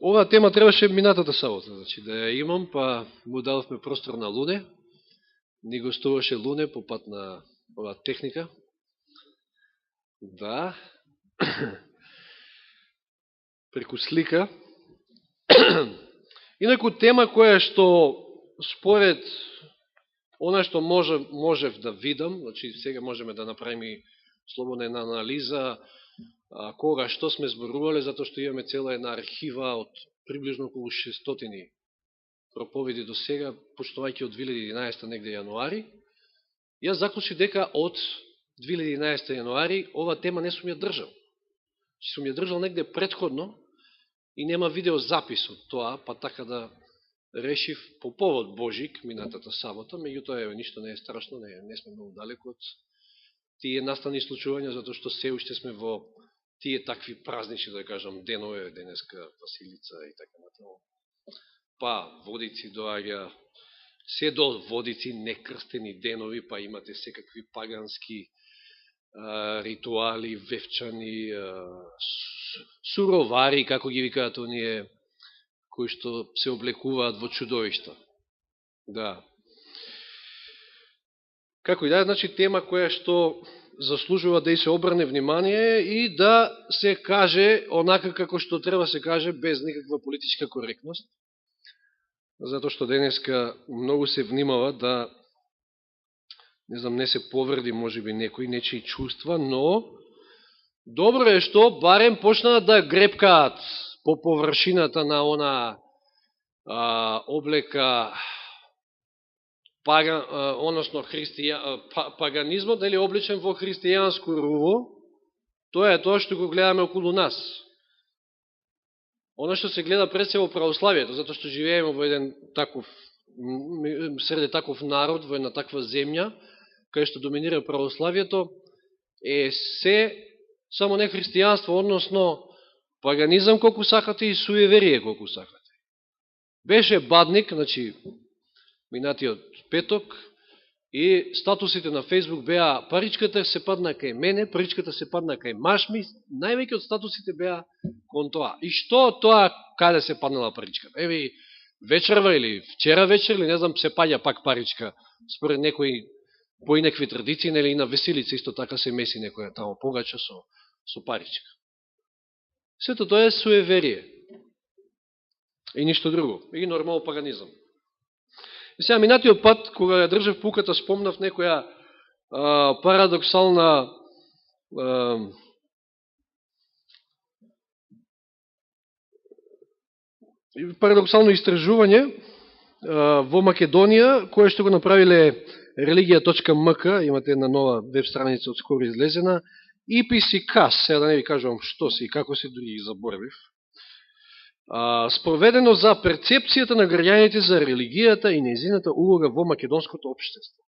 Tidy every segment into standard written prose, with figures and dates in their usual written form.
Оваа тема требаше минатата сабота, значи, да ја имам, па му дадовме простор на Луне. Ни гостуваше Луне по пат на оваа техника. Да. Преку слика. Инаку тема која што според она што можев да видам, значи сега можеме да направиме слободна една анализа, кога што сме зборувале, затоа што имаме цела една архива од приближно околу 600 проповеди до сега, почнувајќи од 2011 негде јануари. Јас заклучив дека од 2011 јануари ова тема не сум ја држал. Сум ја држал негде предходно и нема видеозапис од тоа, па така да решив по повод Божик минатата сабота, меѓутоа ништо не е страшно, не сме многу далеко од тие настани случувања, затоа што се уште сме во тие такви празнични, да кажам, денове, денеска Василица и така натаму. Па водици доаѓа, се до водици некрстени денови, па имате секакви пагански ритуали, вевчани, суровари, како ги викаат оние, кои што се облекуваат во чудовишта. Да. Како и да, значи тема која што заслужува да и се обране внимание и да се каже онака како што треба се каже, без никаква политичка коректност. Затоа што денеска многу се внимава да, не знам, не се повреди можеби некои нечии чувства, но добро е што барем почнаа да грепкаат по површината на она облека односно паганизмот, дали обличен во христијанско руво, тоа е тоа што го гледаме околу нас. Оно што се гледа пред се во православието, затоа што живееме во еден таков, среде таков народ, во една таква земја, кај што доминира православието, е се само не христијанство, односно паганизам колку сакате и суеверие колку сакате. Беше бадник, значи, минатиот петок, и статусите на Фейсбук беа паричката се падна кај мене, паричката се падна кај машми, највеќе од статусите беа кон тоа. И што тоа, каде се паднала паричката? Еве, вечерва или вчера вечер, или не знам, се паѓа пак паричка, според некои поинакви традиции, нели и на веселица исто така се меси некоја тамо погача со паричка. Сето тоа е суеверие. И ништо друго. И нормално паганизам. И сега минатиот пат, кога ја држав пуката, спомнав некоја парадоксално истражување во Македонија, кое што го направиле religija.mk, имате една нова веб страница од скоро излезена, EPCCAS, сега да не ви кажувам што си и како си, дури ги заборавив, спроведено за перцепцијата на граѓаните за религијата и нејзината улога во македонското општество.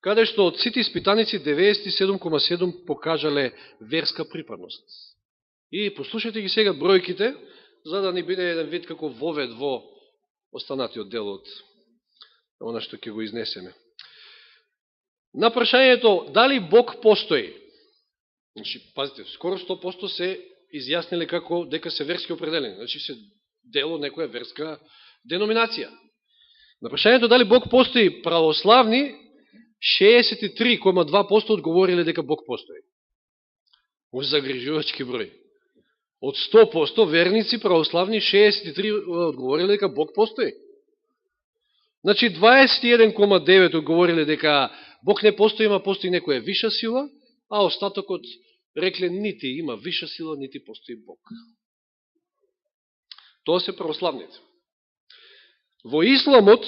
Каде што од сите испитаници 97,7 покажале верска припадност. И послушайте ги сега бројките, за да ни биде еден вид како вовед во останатиот дел од она што ќе го изнесеме. На прашањето дали Бог постои, значи, пазите, скоро 100% се изјасниле како дека се верски определени, значи се дело некоја верска деноминација. На прашањето дали Бог постои, православни 63,2% одговориле дека Бог постои. Може загрижувачки број. Од 100% верници православни 63 одговориле дека Бог постои. Значи 21,9 одговориле дека Бог не постои, има постои некоја виша сила, а остатокот рекле нити има виша сила, нити постои Бог. Тоа се православните. Во исламот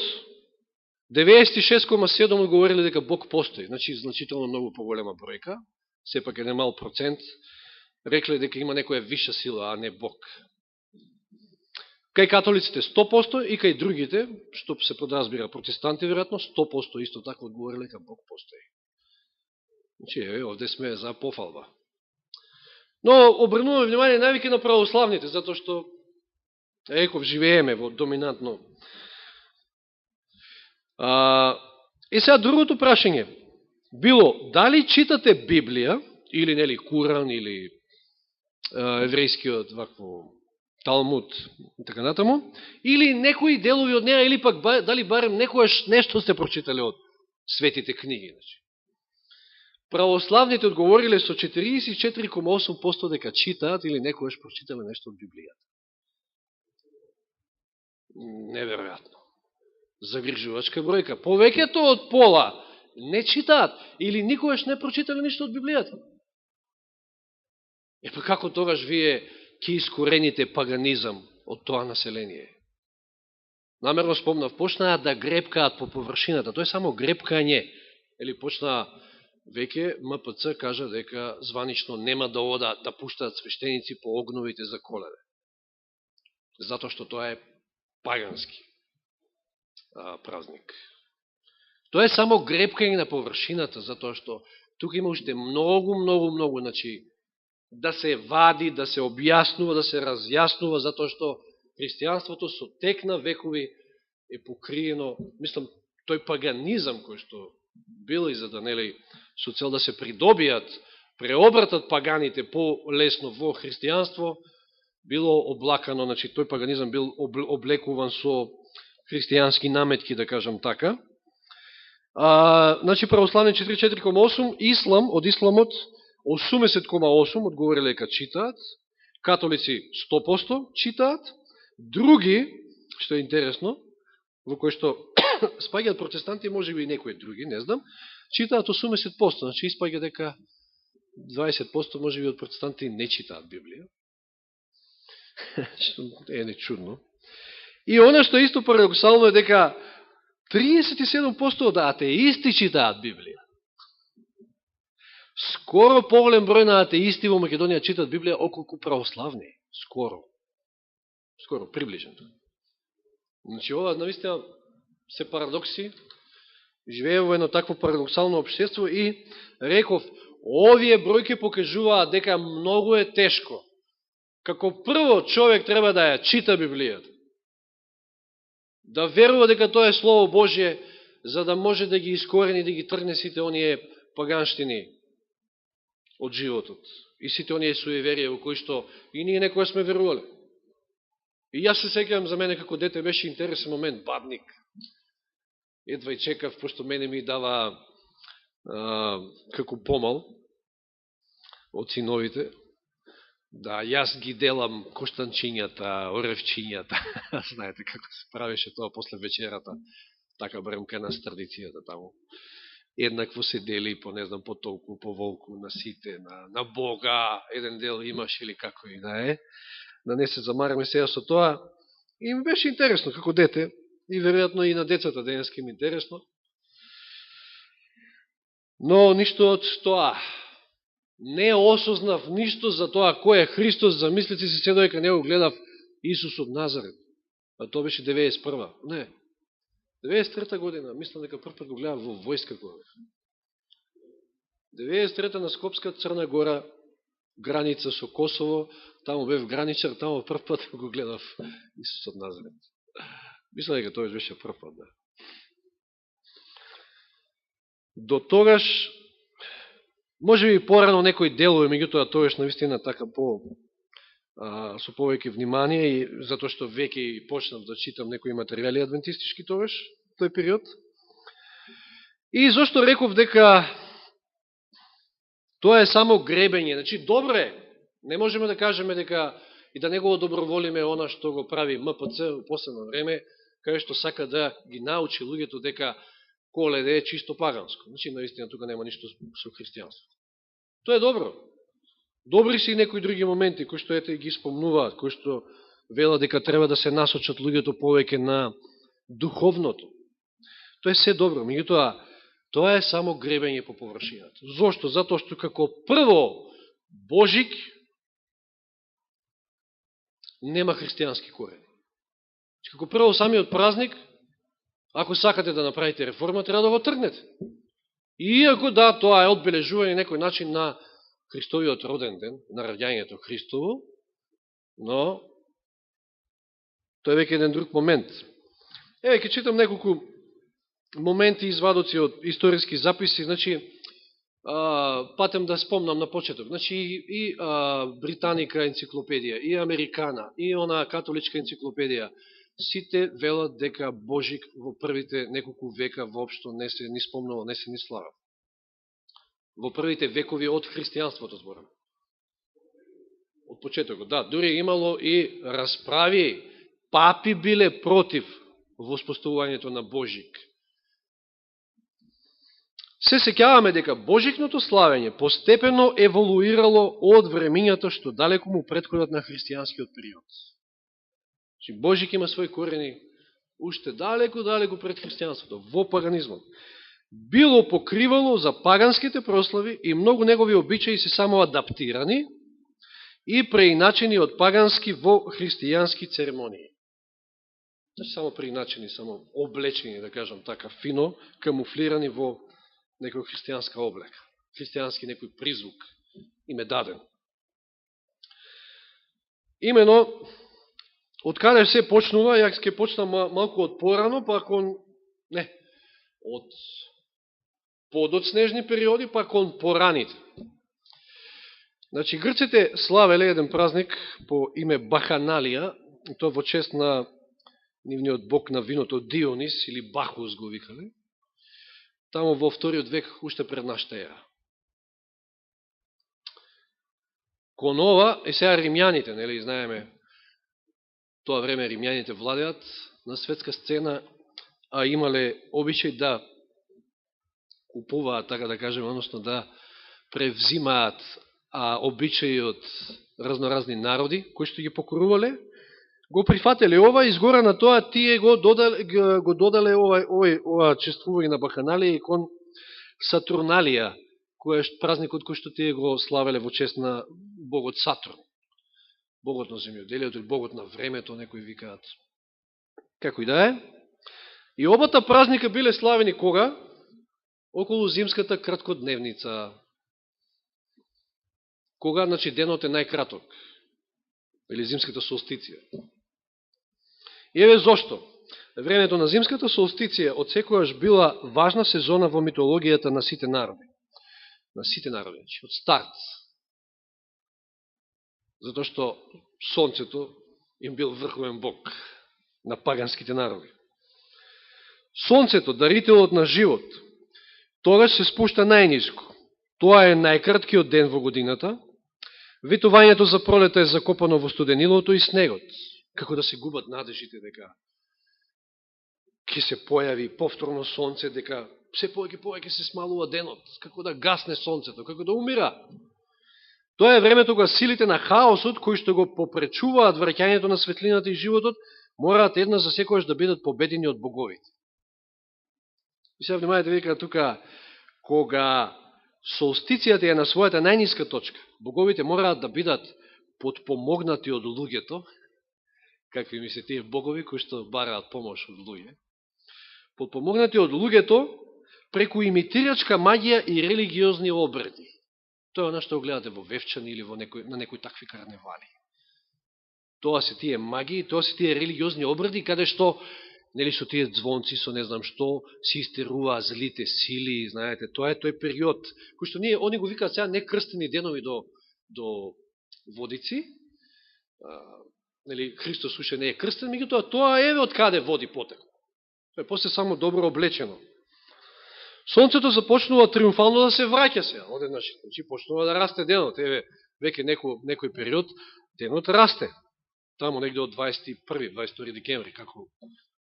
96,7 одговориле дека Бог постои, значи значително многу поголема бројка, сепак еден мал процент, рекле дека има некоја виша сила, а не Бог. Кај католиците 100% и кај другите, што се подразбира протестанти, веројатно 100% исто така одговориле дека Бог постои. Значи, овде сме за пофалба. Но обрнуваме внимание највеќе на православните, затоа што живееме во доминантно. И сега другото прашање било, дали читате Библија, или нели Куран, или еврејскиот вакво Талмуд и така натаму, или некои делови од неа, или пак дали барем некојаш нешто сте прочитали од светите книги. Значи. Православните одговориле со 44,8% дека читаат или некојаш прочитале нешто од Библијата. Неверојатно. Загрижувачка бројка. Повеќето од пола не читаат или никојаш не прочитале ништо од Библијата. Епа како тогаш вие ќе искорените паганизам од тоа население? Намерно спомнав, почнаа да гребкаат по површината. Тоа е само гребкање. Или почнаа веќе МПЦ кажа дека званично нема да ода да пуштаат свештеници по огновите за Коледа. Затоа што тоа е пагански празник. Тоа е само гребкање на површината, затоа што тука има уште многу, значи, да се вади, да се објаснува, да се разјаснува, затоа што христијанството со тек на векови е покриено, мислам, тој паганизам кој што бил и за да нели со цел да се придобијат, преобратат паганите по-лесно во христијанство, било облакано, значи тој паганизам бил облекуван со христијански наметки, да кажам така. Значи православни 44,8, ислам, од исламот 80,8 одговориле дека читаат, католици 100% читаат, други, што е интересно, во кој што спаѓаат протестанти, може би и некои други, не знам, читаат 80%, значи испаѓа дека 20% може би од протестанти не читаат Библија. Што е нечудно. И оно што исто парадоксално е дека 37% од атеисти читаат Библија. Скоро поголем број на атеисти во Македонија читаат Библија околку православни. Скоро, приближено. Значи, ова навистина се парадокси. Живее во едно такво парадоксално општество и реков, овие бројки покажуваат дека многу е тешко. Како прво човек треба да ја чита Библијата. Да верува дека тоа е Слово Божие, за да може да ги искорени, да ги тргне сите оние паганштини од животот. И сите оние суеверија во кои што и ние некоја сме верувале. И јас се сеќавам, за мене како дете беше интересен момент, бадник. Едва и чекав, пошто мене ми дава како помал од синовите. Да, јас ги делам коштанчињата, оревчињата. Знаете како се правеше тоа после вечерата. Така барем кај нас традицијата таму. Еднакво се дели по, не знам, по толку, по волку, на сите, на Бога. Еден дел имаш или како и да е. Да не се замараме сега со тоа. И ми беше интересно како дете. И веројатно и на децата денески ми интересно. Но ништо од тоа. Не осознав ништо за тоа кој е Христос, замислите си се доека не го гледав Исус од Назарет. А тоа беше 91. Не. 93 година, мислам дека првпат го гледав во војска кога. 93 на Скопска Црна Гора, граница со Косово, таму бев граничар, таму првпат го гледав Исус од Назарет. Мислам дека тоа беше првпат, да. До тогаш, може би порано некои делови, меѓутоа тогаш навистина така со повеќе внимание, и затоа што веќе почнав да читам некои материјали адвентистички тогаш, тој период. И зашто реков дека тоа е само гребење. Значи, добро е, не можеме да кажеме дека и да не го одоброволиме она што го прави МПЦ во последно време, кај што сака да ги научи луѓето дека Коледа е чисто паганско. Значи, наистина, тука нема ништо со христијанство. Тоа е добро. Добри си и некои други моменти, кои што ете ги спомнуваат, кои што велат дека треба да се насочат луѓето повеќе на духовното. Тоа е се добро, меѓутоа, тоа е само гребење по површината. Зошто? Затоа што како прво Божик нема христијански корени. Како прво самиот празник, ако сакате да направите реформа, треба да го тргнете. Иако да, тоа е одбележување некој начин на Христовиот роден ден, на раѓањето Христово, но тоа е веќе еден друг момент. Еве, ќе читам неколку моменти, извадоци од историски записи. Значи, патем да спомнам на почеток. Значи и британика енциклопедија, и американа, и она католичка енциклопедија, сите велат дека Божик во првите неколку века воопшто не се ни спомнува, не се ни слава. Во првите векови од христијанството зборам. Од почетокот, да, дури имало и расправи, папи биле против воспоставувањето на Божик. Се сеќаваме дека божикното славење постепено еволуирало од времињата што далеко му претходат на христијанскиот период. Божик има своји корени уште далеко пред христијанството, во паганизмот. Било покривало за паганските прослави и многу негови обичаи се само адаптирани и преиначени од пагански во христијански церемонии. Значи само преиначени, само облечени, да кажам така, фино, камуфлирани во некој христијанска облека, христијански некој призвук им е даден. Имено, од каде се почнува, јак ќе почнам малку од порано, па кон, не, од подоцнежни периоди, па кон пораните. Значи, грците славеле еден празник по име Баханалија, тоа во чест на нивниот бог на виното Дионис, или Бахус го викале, тамо во вториот век, уште пред нашата ера. Кон ова, сега римјаните, нели, знаеме, тоа време римјаните владеат на светска сцена, а имале обичај да купуваат, така да кажем, односно да превзимаат обичаи од разноразни народи, кои што ги покорувале, го прифателе ова и изгора на тоа тие го додале ова чествување на Баханалија и кон Сатурналија, кој е празникот кој што тие го славеле во чест на богот Сатурн, богот на земјоделието или богот на времето, некои викаат. Како и да е. И обата празника биле славени кога? Околу зимската краткодневница. Кога, значи, денот е најкраток. Или зимската солстиција. И еве зошто. Времето на зимската солстиција од секојаш била важна сезона во митологијата на сите народи. На сите народи, значи, од старт. Затоа што сонцето им бил врховен бог на паганските народи. Сонцето, дарителот на живот, тогаш се спушта најниско. Тоа е најкраткиот ден во годината. Витувањето за пролета е закопано во студенилото и снегот. Како да се губат надежите дека ќе се појави повторно сонце, дека се повеќе се смалува денот, како да гасне сонцето, како да умира. Тоа е времето кога силите на хаосот, кои што го попречуваат враќањето на светлината и животот, мораат една за секојаш да бидат победени од боговите. И сега внимавајте, вика тука, кога солстицијата е на својата најниска точка, боговите мораат да бидат подпомогнати од луѓето, какви ми се тие богови кои што бараат помош од луѓе, подпомогнати од луѓето преку имитирачка магија и религиозни обреди. Тоа е оно што го гледате во Вевчани или на некои такви карневали. Тоа се тие магии, тоа се тие религиозни обреди, каде што, нели, со тие звонци, со не знам што, се истерува злите сили, знаете, тоа е тој период, кој што они го викаат сега некрстени денови до водици, нели, Христос уште не е крстен, меѓутоа тоа еве од каде води потекло. Тоа е после само добро облечено. Сонцето започнува триумфално да се враќа сега, одеднаш, значи почнува да расте денот, еве, веќе некој период, денот расте, тамо негде од 21-22 декември,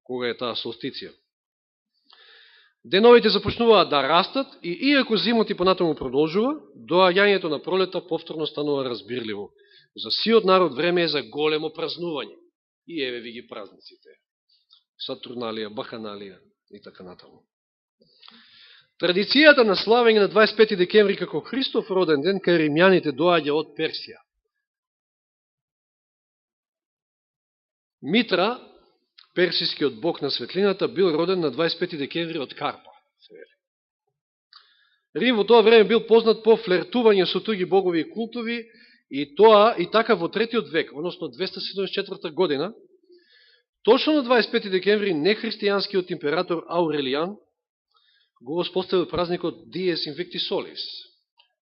кога е таа солстиција. Деновите започнуваат да растат и иако зимот и понатаму продолжува, доаѓањето на пролета повторно станува разбирливо. За сиот народ време е за големо празнување. И еве ви ги празниците. Сатурналија, Баханалија и така натаму. Традицијата на славење на 25 декември како Христов роден ден кај римјаните доаѓа од Персија. Митра, персискиот бог на светлината, бил роден на 25 декември од Карпа. Рим во тоа време бил познат по флертување со туги богови и култови, и тоа и така во третиот век, односно 274 година, точно на 25 декември нехристијанскиот император Аурелијан го воспоставил празникот Dies Invicti Solis,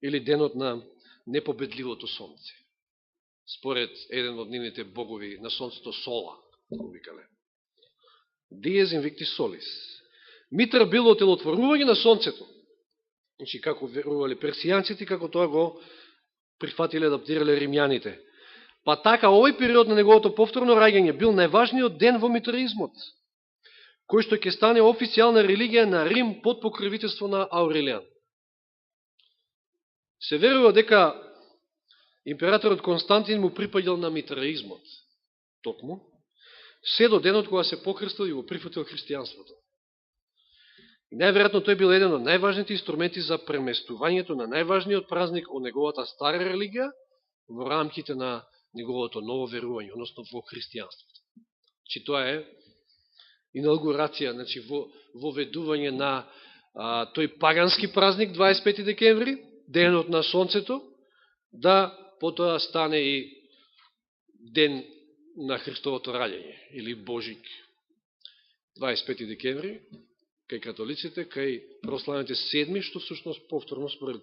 или денот на непобедливото сонце. Според еден од нивните богови на сонцето Сола, како викале. Dies invictis solis. Митра било телотворување на сонцето. Значи, како верувале персијанците, како тоа го прифатиле, адаптирале римјаните. Па така, овој период на неговото повторно раѓање бил најважниот ден во митраизмот, кој што ќе стане официјална религија на Рим под покровителство на Аурелијан. Се верува дека императорот Константин му припаѓал на митраизмот, токму, се до денот кога се покрстил и го прифатил христијанството. И најверојатно тој бил еден од најважните инструменти за преместувањето на најважниот празник од неговата стара религија во рамките на неговото ново верување, односно во христијанството. Значи тоа е инаугурација, значи воведување на тој пагански празник 25 декември, денот на сонцето, да потоа стане и ден на Христовото раѓање, или Божик. 25 декември, кај католиците, кај православните 7, што всушност повторно според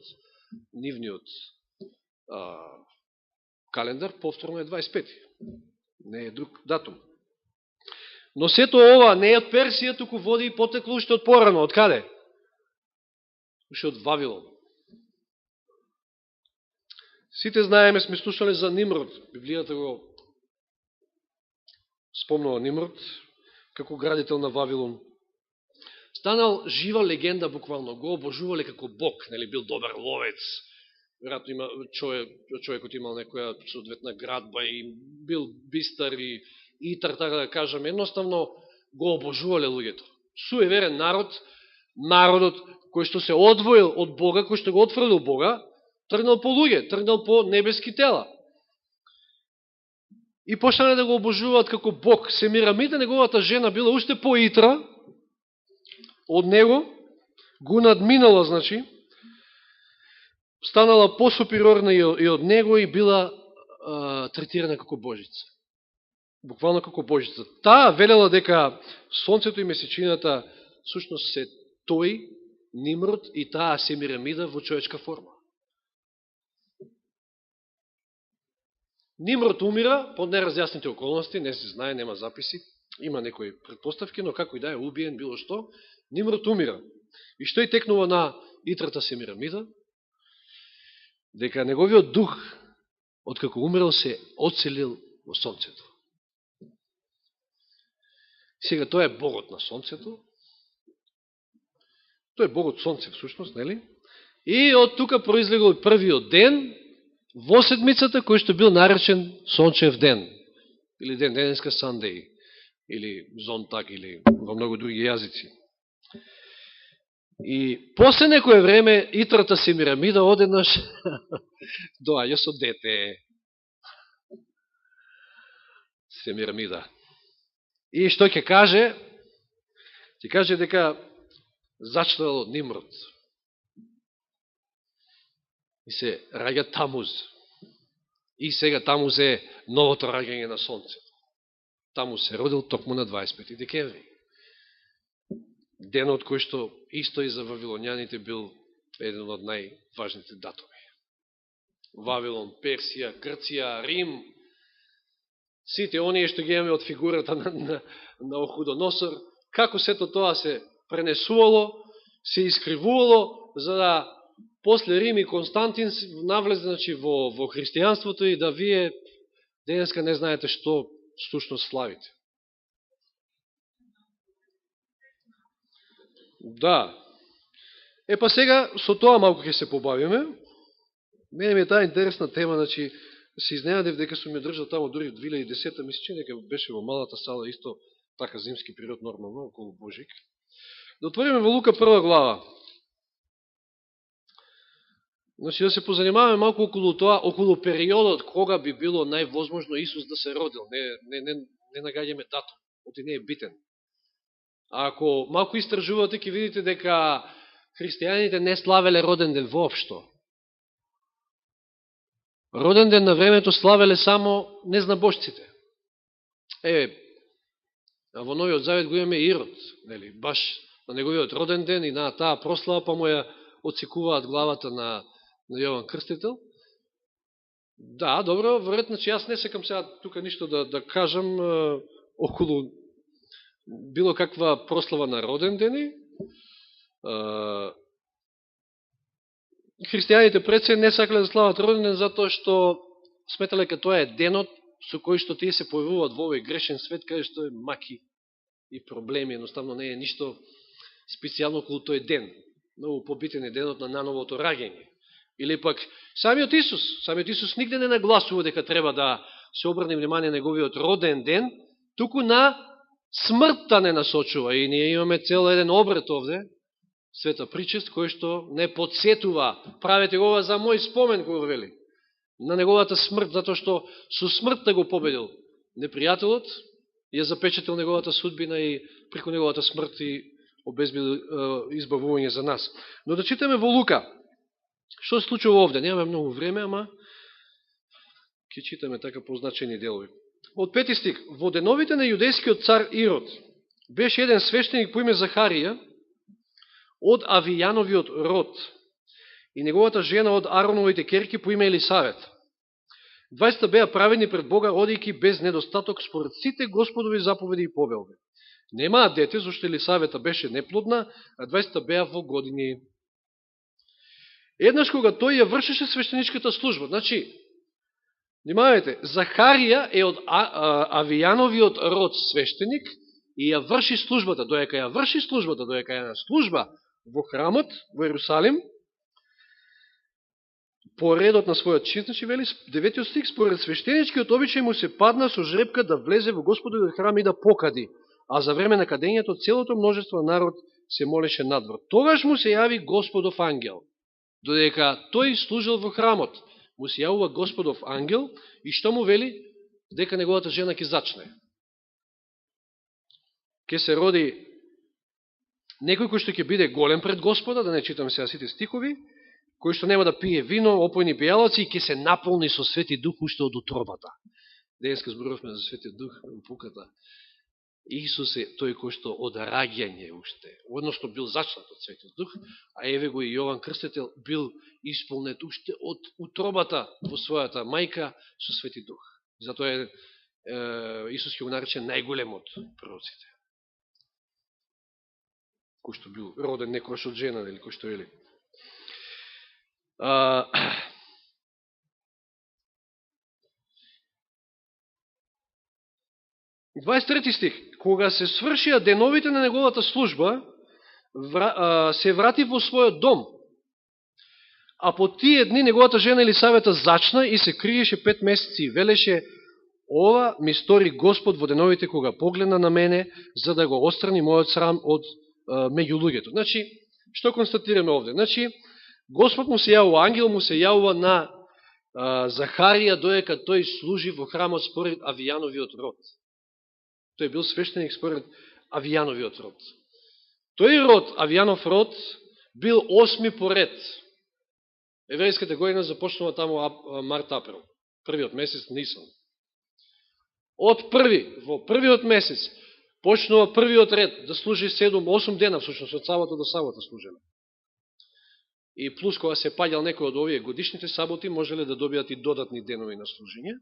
нивниот календар, повторно е 25. Не е друг датум. Но сето ова не е од Персија, туку води и потекло уште од порано. Од каде? Уште од Вавилон. Сите знаеме, сме слушале за Нимрод. Библијата го спомнува Нимрод, како градител на Вавилон. Станал жива легенда, буквално. Го обожувале како бог, нели, бил добар ловец. Веројатно има човекот имал некоја соодветна градба и бил бистар и итар, така да кажам. Едноставно го обожувале луѓето. Суеверен народ, народот кој што се одвоил од Бога, кој што го отфрлил Бога, тргнал по луѓе, тргнал по небески тела. И почнале да го обожуваат како бог. Семирамида, неговата жена, била уште поитра од него, го надминала, значи, станала посупериорна и од него и била третирана како божица. Буквално како божица. Таа велела дека сонцето и месечината всушност се тој, Нимрод, и таа Семирамида во човечка форма. Нимрод умира под неразјасните околности, не се знае, нема записи, има некои предпоставки, но како и да е убиен, било што, Нимрод умира. И што и текнува на итрата Семирамида? Дека неговиот дух, откако умирал, се оцелил во сонцето. Сега, тој е богот на сонцето, тој е богот сонце, всушност, нели? И од тука произлегол првиот ден во седмицата, кој што бил наречен Сончев ден, или денеска Сандеј, или Зонтак, или во многу други јазици. И после некоје време итрата Семирамида одеднаш доаѓа со дете. Семирамида. И што ќе каже? Ќе каже дека зачнал од Нимрод. И се раѓа Тамуз. И сега Тамуз е новото раѓање на сонцето. Тамуз се родил токму на 25 декември. Денот кој што исто и за вавилонјаните бил еден од најважните датуми. Вавилон, Персија, Грција, Рим, сите оние што ги имаме од фигурата на Охудоносор, како сето тоа се пренесувало, се искривувало, за да после Рим и Константин навлезе, значи, во христијанството и да вие денеска не знаете што всушност славите. Да. Па сега со тоа малку ќе се побавиме. Мене ми е таа интересна тема, значи се изненадев дека сум ја држал тамо дури 2010-та, мислам дека беше во малата сала исто така зимски период нормално околу Божик. Да отвориме во Лука 1 глава. Значи да се позанимаваме малку околу тоа, околу периодот кога би било највозможно Исус да се родил. Не нагаѓаме датум, оти не е битен. А ако малку истражувате, ќе видите дека христијаните не славеле роден ден воопшто. Роден ден на времето славеле само незнабожците. А во Новиот Завет го имаме Ирод, нели, баш на неговиот роден ден и на таа прослава, па му ја отсекуваат главата на на Јован Крстител. Да, добро, веројатно, че јас не секам сега тука ништо да кажам околу било каква прослава на роден дени. Христијаните пред се не сакале да слават роден ден затоа што сметале дека тоа е денот со кој што тие се појавуваат во овој грешен свет, каде што е маки и проблеми, едноставно не е ништо специјално околу тој ден. Многу побитен е денот на нановото раѓање. Или пак самиот Исус нигде не нагласува дека треба да се обрне внимание на неговиот роден ден, туку на смртта не насочува. И ние имаме цел еден обред овде, света причест, кој што не подсетува, правете го за мој спомен, кој вели, на неговата смрт, затоа што со смртта го победил непријателот, ја запечатил неговата судбина и преку неговата смрт и обезбил избавување за нас. Но да читаме во Лука. Што се случува овде? Немаме многу време, ама ќе читаме така позначени делови. Од 5 стих. Во деновите на јудејскиот цар Ирод беше еден свештеник по име Захарија од Авијановиот род и неговата жена од Ароновите керки по име Елисавет. 20 беа праведни пред Бога, одејќи без недостаток според сите Господови заповеди и повелби. Немаат дете, зашто Елисавета беше неплодна, а 20 беа во години. Еднаш кога тој ја вршеше свештеничката служба, значи, внимавајте, Захарија е од Авијановиот род свештеник и ја врши службата, доека ја врши службата, доека ја на служба во храмот, во Иерусалим, по редот на својот чин, значи вели 9 стих, според свештеничкиот обичај му се падна со жребка да влезе во Господовиот храм и да покади, а за време на кадењето целото множество народ се молеше надвор. Тогаш му се јави Господов ангел, додека тој служил во храмот. Му се јавува Господов ангел и што му вели? Дека неговата жена ќе зачне. Ке се роди некој кој што ќе биде голем пред Господа, да не читам сега сите стихови, кој што нема да пие вино, опојни пијалаци и ќе се наполни со Свети Дух уште од утробата. Денеска зборувавме за Свети Дух, пуката. Исус е тој кој што од раѓање уште, односно бил зачнат од Светиот Дух, а еве го и Јован Крстител бил исполнет уште од утробата во својата мајка со Свети Дух. Затоа Исус ќе го нарече најголем од пророците. Кој што бил роден некојаш од жена, или кој што вели. 23 стих. Кога се свршија деновите на неговата служба, се врати во својот дом. А по тие дни неговата жена Елисавета зачна и се криеше 5 месеци и велеше: ова ми стори Господ во деновите кога погледна на мене, за да го отстрани мојот срам од меѓу луѓето. Значи, што констатираме овде? Значи, Господ му се јавува, ангел му се јавува на Захарија, доека тој служи во храмот според Авијановиот род. Тој бил свештеник според Авијановиот род. Тој род, Авијанов род, бил 8 по ред. Еврејската година започнува таму март-април. Првиот месец Нисан. Од во првиот месец почнува првиот ред да служи 7-8 дена, всушност од сабота до сабота служеле. И плюс кога се паѓал некој од овие годишните саботи, можеле да добијат и додатни денови на служење.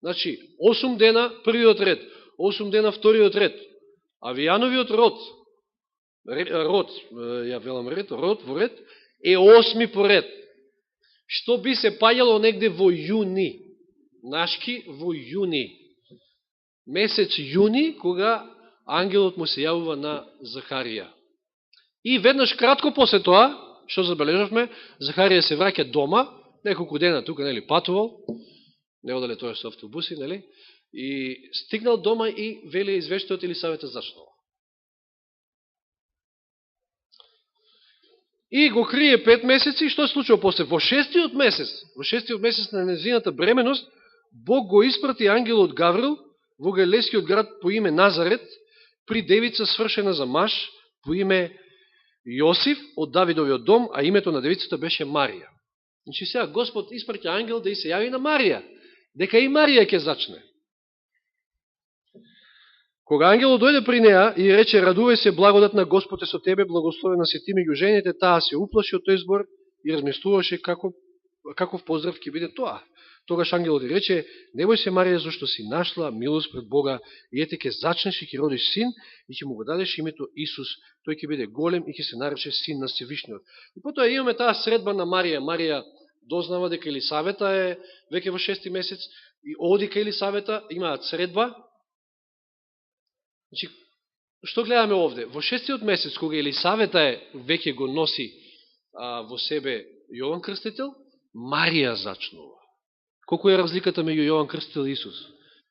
Значи, 8 дена првиот ред, 8 дена вториот ред. Авијановиот род во ред, е 8 по ред. Што би се паѓало негде во јуни. Нашки во јуни. Месец јуни, кога ангелот му се јавува на Захарија. И веднаш кратко после тоа, што забележавме, Захарија се враќа дома, неколку дена тука, нели, патувал, не одале тоа со автобуси, нели, и стигнал дома и вели извештајот Елисавета зачнала. И го крие 5 месеци, што се случува после? Во шестиот месец на незината бременост, Бог го испрати ангелот Гаврил во галилејскиот град по име Назарет, при девица свршена за маж по име Јосиф од Давидовиот дом, а името на девицата беше Марија. Значи сега Господ испраќа ангел да и се јави на Марија, дека и Марија ќе зачне. Кога ангелот дојде при неа и рече: радувај се, благодат на Господ е со тебе, благословена си ти меѓу жените, таа се уплаши од тој збор и размислуваше како каков поздрав ќе биде тоа? Тогаш ангелот рече: не бој се, Марија, зашто си нашла милост пред Бога, и ете ќе зачнеш и ќе родиш син, и ќе му го дадеш името Исус. Тој ќе биде голем и ќе се нарече син на Всевишниот. И потоа имаме таа средба на Марија. Марија дознава дека Елисавета е веќе во 6 месец, и оди кај Елисавета, имаат средба. Значи, што гледаме овде? Во 6-тиот месец, кога Елисавета веќе го носи во себе Јован Крстител, Марија зачнува. Колку е разликата меѓу Јован Крстител и Исус?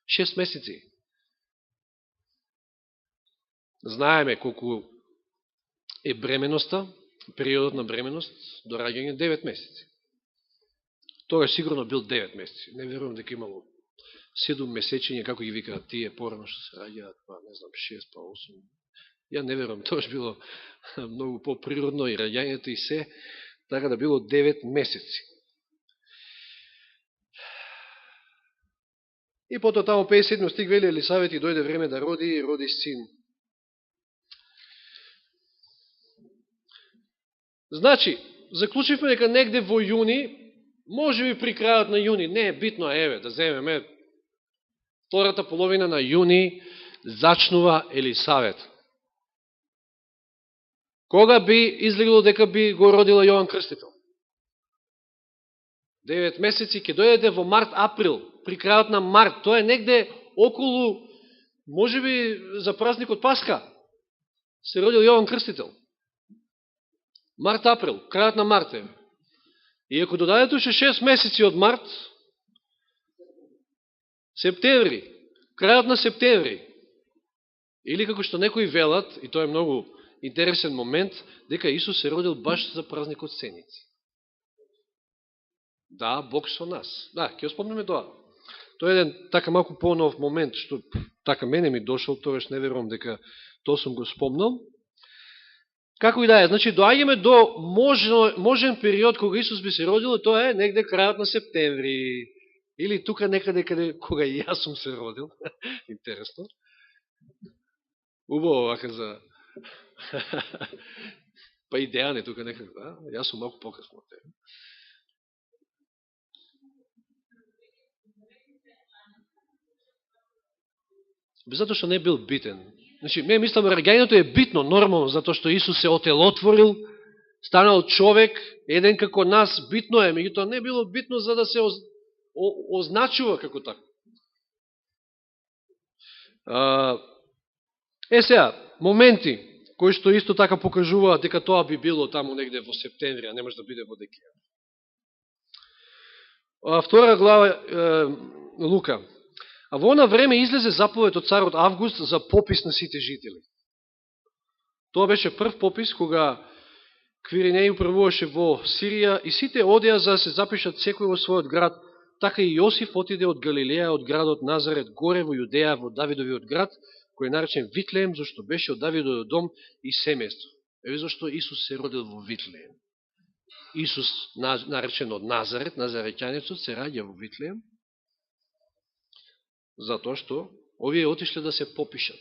6 месеци. Знаеме колку е бременоста, периодот на бременост до раѓање 9 месеци. Тогаш сигурно бил 9 месеци. Не верувам дека имало 7 месечиња, како ги викаат тие порано што се раѓаат, не знам, 6, 8. Ја не верувам, тогаш било многу по-природно и раѓањето и се, така да било 9 месеци. И потоа тамо 57 стих вели: Елисавет и дојде време да роди и роди син. Значи, заклучивме дека негде во јуни, може би при крајот на јуни, не е битно, еве, да земеме втората половина на јуни, зачнува Елисавет. Кога би излегло дека би го родила Јован Крстител? 9 месеци, ќе дојдете во март-април, при крајот на март, тоа е негде околу, може би за празникот Пасха, се родил Јован Крстител. Март-април, крајот на март е. И ако додадете уште 6 месеци од март, септември, крајот на септември, или како што некои велат, и тоа е многу интересен момент, дека Исус се родил баш за празникот Сеници. Да, Бог со нас. Да, ќе спомнеме тоа. Тоа е еден така малку по-нов момент, што така мене ми дошол, тогаш не верувам дека тоа сум го спомнал. Како и да е, значи доаѓаме до можен период кога Исус би се родил, и тоа е негде крајот на септември. Или тука некаде кога и јас сум се родил. Интересно. Убаво вака за... Па и Дејан е тука некаде, да? Јас сум малку покасно од тебе. Затоа што не бил битен. Значи, ме мислам, раѓањето е битно, нормално, затоа што Исус се отелотворил, станал човек, еден како нас, битно е, меѓутоа не било битно за да се означува како така. Сега, моменти, кои што исто така покажуваат дека тоа би било таму негде во септември, а не може да биде во декември. Втора глава Лука. А во она време излезе заповед од царот Август за попис на сите жители. Тоа беше прв попис кога Квиринеј управуваше во Сирија и сите одеа за да се запишат секој во својот град, така и Јосиф отиде од Галилеја, од градот Назарет, горе во Јудеја, во Давидовиот град, кој е наречен Витлеем, зашто беше од Давидовиот дом и семејство. Еве зашто Исус се родил во Витлеем. Исус, наречен од Назарет, назареќанецот, се раѓа во Витлеем, затоа што овие отишле да се попишат.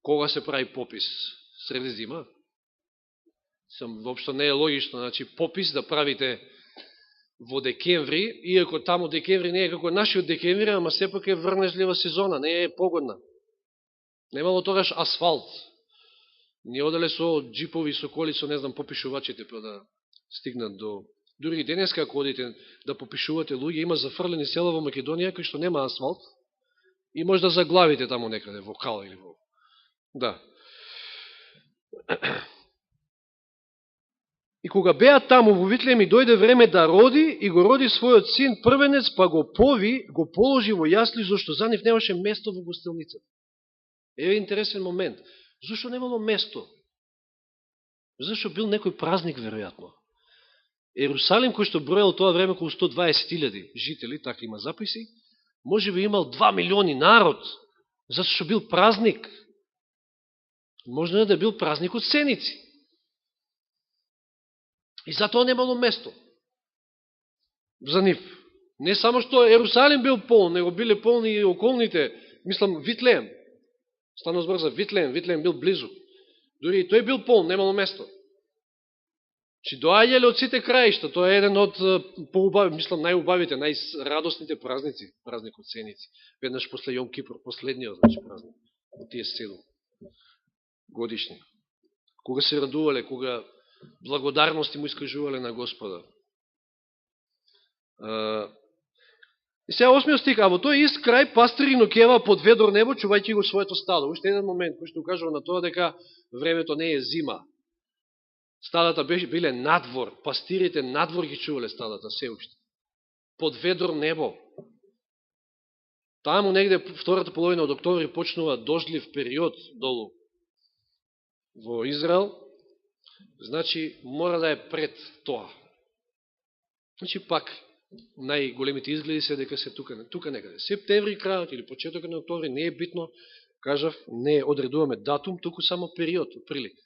Кога се прави попис? Среди зима? Воопшто не е логично, значи попис да правите во декември, иако таму декември не е како нашиот декември, ама сепак е врнежлива сезона, не е погодна. Немало тогаш асфалт. Не оделе со джипови, со колицо, не знам, попишувачите па да стигнат до... Дури и денеска, ако одите да попишувате луѓе, има зафрлени села во Македонија, кои што нема асфалт, и може да заглавите таму некаде, во Кала или во... Да. И кога беа таму во Витлеем и дојде време да роди, и го роди својот син првенец, па го положи во јасли, зашто за нив немаше место во гостилницата. Еве интересен момент. Зашто немало место? Зашто бил некој празник, веројатно. Ерусалим, кој што бројал тоа време околу 120.000 жители, така има записи, може би имал 2 милиони народ, зашто бил празник. Можно да бил празник од Сеници. И затоа немало место за нив. Не само што Ерусалим бил полн, него биле полни и околните, мислам, Витлеем. Стано збор за Витлеем, Витлеем бил близу. Дори и тој бил полн, немало место. Чи доаѓале од сите краишта, тоа е еден од мислам најубавите, најрадосните празници, празникот Сеници. Веднаш после Јом Кипур, последниот значи празник од тие 7 годишни. Кога се радувале, кога благодарности му искажувале на Господа. И сега 8 стих, а во тој ист крај пастири ноќева под ведор небо, чувајќи го своето стадо. Уште еден момент кој што укажува на тоа дека времето не е зима. Стадата биле надвор, пастирите надвор ги чувале стадата се уште. Под ведор небо. Таму негде втората половина од октомври почнува дождлив период долу во Израел. Значи мора да е пред тоа. Значи пак најголемите изгледи се дека се тука некаде. Септември крајот или почетокот на октомври не е битно, кажав, не одредуваме датум, туку само период, прилика.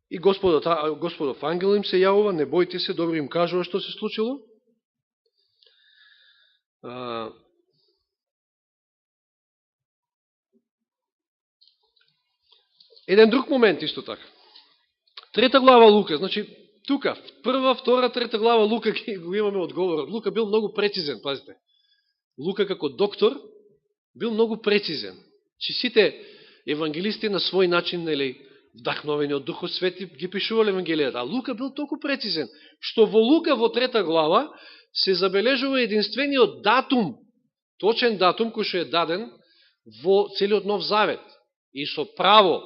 И Господов ангел им се јавува, не бојте се, добро им кажува што се случило. Еден друг момент исто така. 3 глава Лука, значи тука, 1, 2, 3 глава Лука го имаме одговорот. Лука бил многу прецизен, пазите. Лука како доктор бил многу прецизен. Че сите евангелисти на свој начин, нели, вдахновени од Духот Свети, ги пишувале евангелијата. А Лука бил толку прецизен, што во Лука во 3 глава се забележува единствениот датум, точен датум кој што е даден во целиот Нов Завет. И со право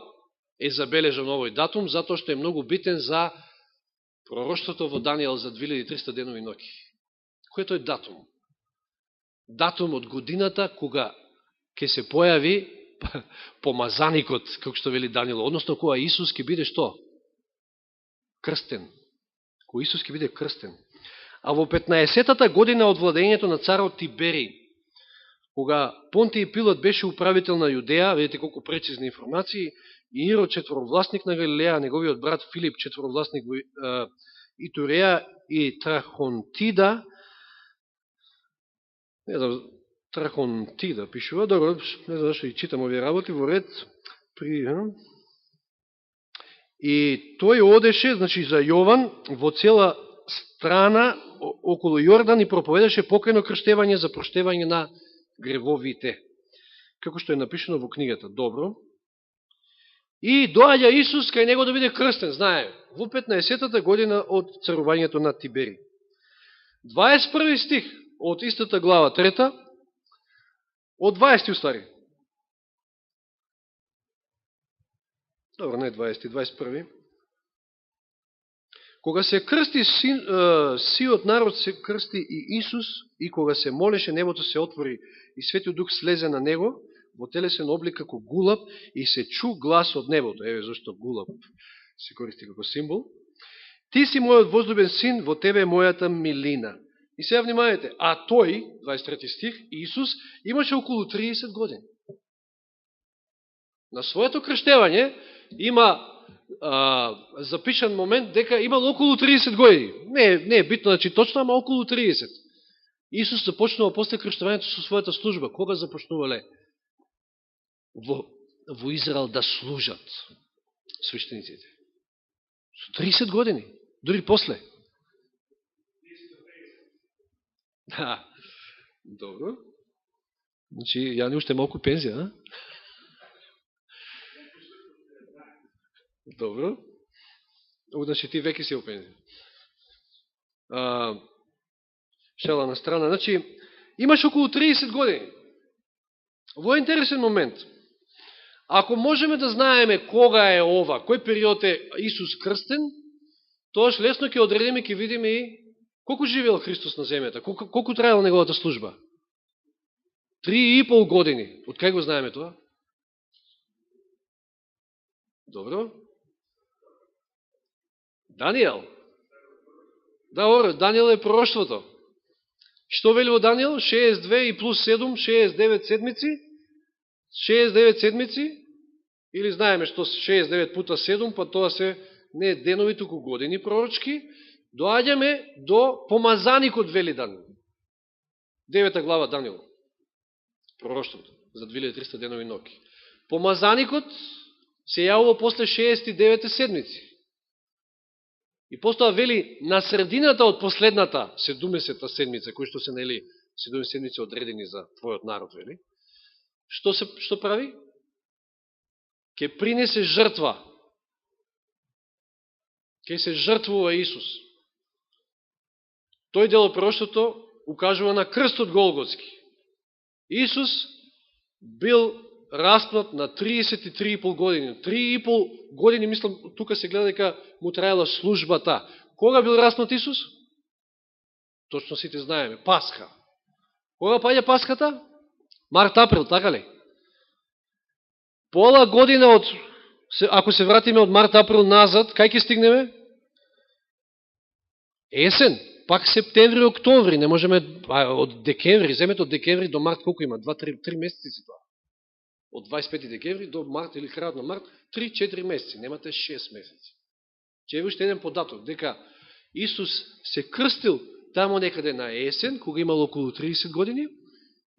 е забележан овој датум, затоа што е многу битен за пророштвото во Данијел за 2300 денови ноќи. Кој е тој датум? Датум од годината кога ќе се појави помазаникот, како што вели Данијел, односно кога Исус ќе биде што? Крстен. Кога Исус ќе биде крстен. А во 15-та година од владењето на царот Тиберий, кога Понтиј Пилат беше управител на Јудеја, видите колку прецизни информации, и Ирод четворовласник на Галилеја, неговиот брат Филип четворовласник во Итуреја и Трахонтида, не знам, Трахонтида пишува, добро, не знам зашто и читам овие работи, во ред, и тој одеше, значи за Јован, во цела страна околу Јордан и проповедаше покајно крштевање за проштевање на гревовите. Како што е напишено во книгата. Добро. И доаѓа Исус кај него да биде крстен, знае, во 15-та година од царувањето на Тибери. 21 стих од истата глава 3, од 20 устари. Добро, не 20, 21. Кога се крсти сиот народ, се крсти и Исус, и кога се молеше, небото се отвори и Светиот Дух слезе на него, во телесен облик како гулаб, и се чу глас од небото. Еве зашто гулаб се користи како символ. Ти си мојот возлюбен син, во тебе е мојата милина. И сега внимавајте, а тој, 23 стих, Исус, имаше околу 30 години. На своето крштевање има запишан момент дека имал околу 30 години. Не е битно, значи точно, ама околу 30. Исус започнува после крштевањето со својата служба. Кога започнувале во Израел да служат свештениците? Со 30 години, дури после. Да, добро. Значи, ја не уште малку пензија, а? Добро. Значи, ти веќе си во пензија. Шела на страна. Значи, имаш околу 30 години. Во интересен момент. Ако можеме да знаеме кога е ова, кој период е Исус крстен, тоаш лесно ќе одредиме, ќе видиме и колку живеел Христос на земјата, колку трајала неговата служба. 3,5 години. Од кај го знаеме тоа? Добро. Данијел. Да, Данијел е пророштвото. Што вели во Данијел? 62 и плюс 7, 69 седмици. 69 седмици, или знаеме што 69 пута 7, па тоа се не денови, туку години пророчки, доаѓаме до помазаникот, вели Данијел. 9 глава Данијел. Пророштвото за 2300 денови ноќи. Помазаникот се јавува после 69 седмици. И постоја вели на средината од последната 70-та седмица, кои што се нели 7 седмици одредени за твојот народ, вели. Што прави? Ке принесе жртва. Ке се жртвува Исус. Тој дел од пророштвото укажува на крстот Голготски. Исус бил распнат на 33,5 години. 3,5 години, мислам, тука се гледа дека му траела службата. Кога бил распнат Исус? Точно сите знаеме. Пасха. Кога паѓа Пасхата? Март-април, така ли? Пола година од, ако се вратиме од март-април назад, кај ќе стигнеме? Есен. Пак септември-октомври, не можеме, од декември, земете од декември до март, колко има? 2-3 месеци си тоа. Од 25 декември до март или крајот на март, 3-4 месеци, немате 6 месеци. Че уште еден податок, дека Исус се крстил тамо некаде на есен, кога имало околу 30 години,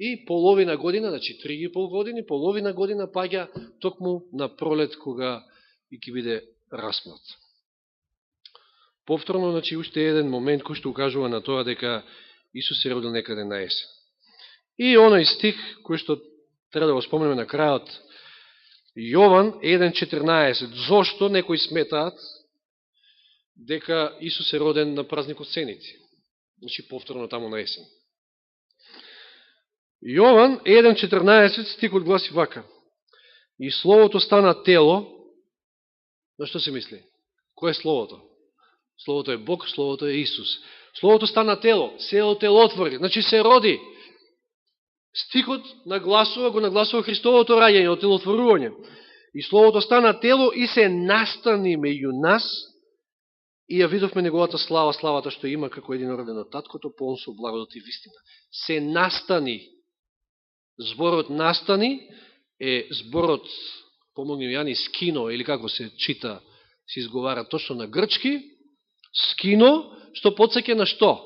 и половина година, значи 3,5 години, половина година паѓа токму на пролет, кога и ќе биде распнат. Повторно, значи, уште еден момент кој што укажува на тоа дека Исус се родил некаде на есен. И оној стих кој што треба да го спомнеме на крајот, Јован 1.14. Зошто некои сметаат дека Исус е роден на празникот Сеници? Значи, повторно таму на есен. Јован 1.14 стихот гласи вака. И Словото стана тело. На што се мисли? Кој е Словото? Словото е Бог, Словото е Исус. Словото стана тело, се отелотвори, значи се роди. Стихот го нагласува Христовото раѓање, отелотворување. И Словото стана тело и се настани меѓу нас и ја видовме неговата слава, славата што има како единороден од Таткото, полн со благодат и вистина. Се настани. Зборот настани е зборот, помогни Јани, скино, или како се чита, се изговара точно на грчки, скино, што подсеќа на што?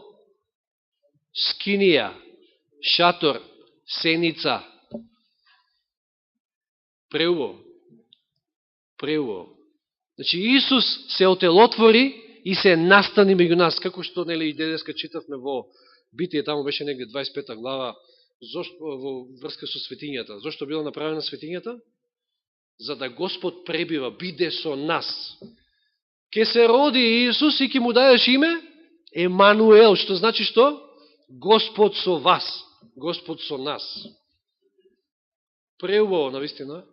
Скинија, шатор, сеница. Преубаво. Значи, Исус се отелотвори и се настани меѓу нас, како што нели и денеска читавме во Битие, таму беше негде 25 глава, во врска со светињата. Зошто била направена светињата? За да Господ пребива, биде со нас. Ке се роди Исус и ке му даеш име Емануел, што значи што? Господ со вас, Господ со нас. Преубаво, навистина.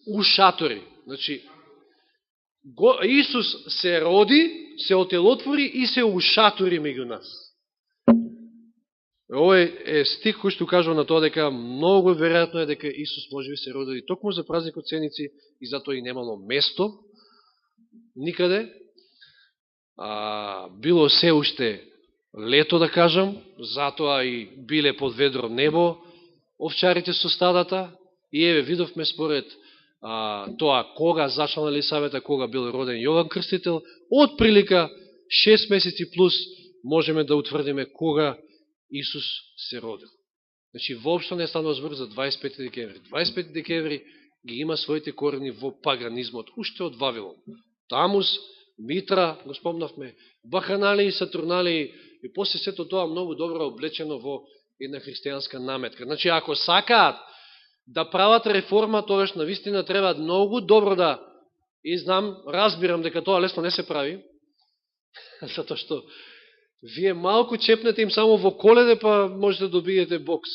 У шатори. Значи, Исус се роди, се отелотвори и се ушатори меѓу нас. Овој е стих кој што кажува на тоа дека многу веројатно е дека Исус можеби се родил и токму за празникот Сеници и затоа и немало место никаде. Било се уште лето, да кажам, затоа и биле под ведро небо овчарите со стадата и еве видовме според тоа кога зачнала Елисавета, кога бил роден Јован Крстител, од прилика 6 месеци плюс можеме да утврдиме кога Исус се родил. Значи, воопшто не станува збор за 25 декември. 25 декември ги има своите корени во паганизмот, уште од Вавилон. Тамус, Митра, го спомнавме, Баханали и Сатурнали, и после сето тоа многу добро облечено во една христијанска наметка. Значи, ако сакаат да прават реформа, тогаш навистина треба многу добро да, и знам, разбирам дека тоа лесно не се прави, затоа што вие малку чепнете им само во колене, па можете да добиете бокс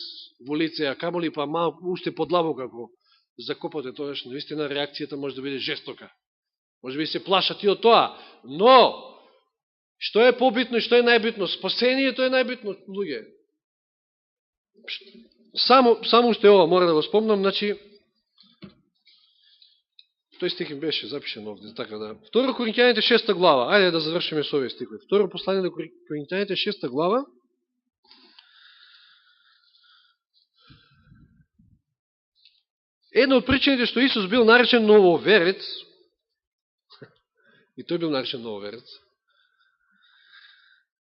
во лице, а камоли па малку уште подлабоко ако закопате, тогаш навистина реакцијата може да биде жестока. Може би се плашат и од тоа, но што е побитно и што е најбитно? Спасението е најбитно, луѓе. Само уште ова мора да го спомнам, значи, тој стих им беше запишен овде, така да. 2 Коринќаните 6 глава, ајде да завршиме со овие стихови. 2 послание на Коринќаните 6 глава, една од причините што Исус бил наречен нововерец, и тој бил наречен нововерец,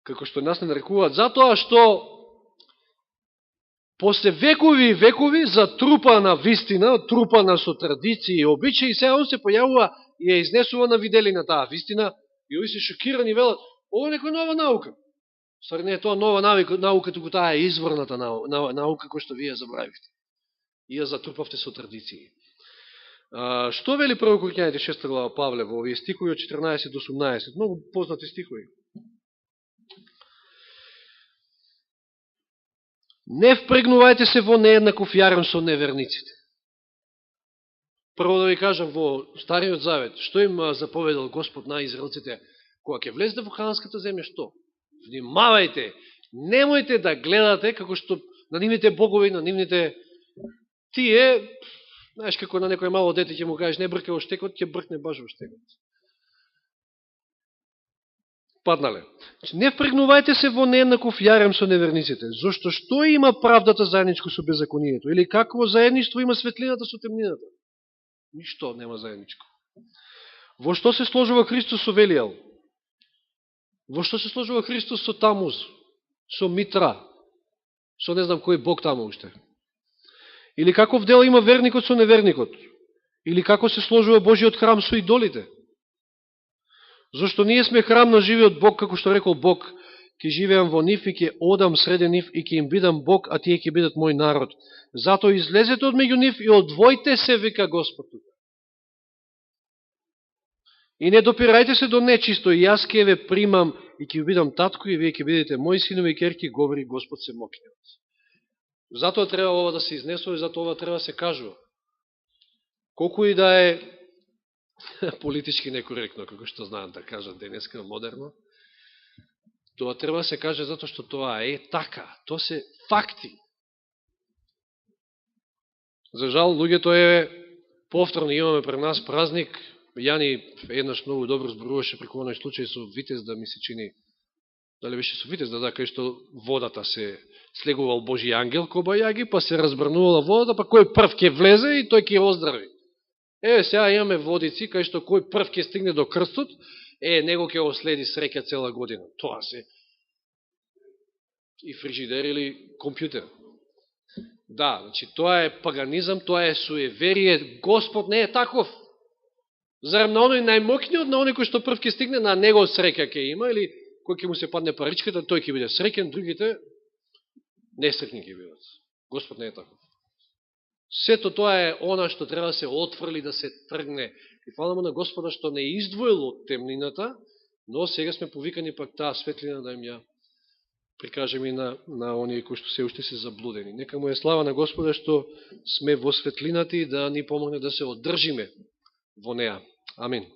како што нас не нарекуваат, затоа што после векови и векови, затрупана вистина, трупана со традиции и обичаи, сега он се појавува и ја изнесува на виделина таа вистина, и ови се шокирани, велат, ово е некоја нова наука. Ствари не е тоа нова наука, туку таа е изворната наука која што вие забравивте. И ја затрупавте со традиции. Што вели Прво Коринјаните 6 глава Павле во овие стихови од 14 до 18? Многу познати стихови. Не впрегнувајте се во нееднаков јарем со неверниците. Прво да ви кажам, во Стариот Завет, што им заповедал Господ на израелците, кога ќе влезете во ханската земја, што? Внимавајте, немојте да гледате како што на нивните богови, на нивните тие, знаеш како на некој мало дете ќе му кажеш не бркай во штекот, ќе бркне баш во штекот. Паднале. Не впрегнувајте се во нееднаков јарем со неверниците, зашто што има правдата заедничко со беззаконието? Или какво заедништво има светлината со темнината? Ништо нема заедничко. Во што се сложува Христос со Велијал? Во што се сложува Христос со Тамуз? Со Митра? Со не знам кој бог таму уште? Или каков дел има верникот со неверникот? Или како се сложува Божиот храм со идолите? Зашто ние сме храм на живиот Бог, како што рекол Бог, ќе живеам во нив и ќе одам среде нив и ќе им бидам Бог, а тие ќе бидат мој народ. Зато излезете од меѓу нив и одвојте се, вика Господ. И не допирајте се до нечисто, и јас ќе ве примам и ќе бидам татко и вие ќе бидете мои синови и ќерки, говори Господ Семокниот. Затоа треба ова да се изнесува и затоа ова треба да се кажува. Колку и да е политички некоректно, како што знаат да кажат денеска модерно, тоа треба да се каже затоа што тоа е така. Тоа се факти. За жал, луѓето е повторно имаме пред нас празник. Јани еднаш многу добро зборуваше преку оној случај со Витез, да ми се чини, дали беше со Витез, да, кај што водата се слегувал Божи ангел, кобајаги, па се разбрнувала водата, па кој прв ќе влезе и тој ќе оздрави. Сега имаме водици, кај што кој прв ќе стигне до крстот, него ќе оследи среќа цела година. Тоа се и фрижидер или компјутер. Да, значи тоа е паганизам, тоа е суеверие, Господ не е таков. Зарем на оној најмокниот, на оној кој што прв ќе стигне, на него среќа ќе има, или кој ќе му се падне паричката, тој ќе биде среќен, другите несреќни ќе бидат. Господ не е таков. Сето тоа е она што треба да се отфрли, да се тргне. И фаламе на Господа што не издвоил од темнината, но сега сме повикани пак таа светлина да им ја прикажем и на оние кои што се уште се заблудени. Нека му е слава на Господа што сме во светлината и да ни помогне да се одржиме во неа. Амин.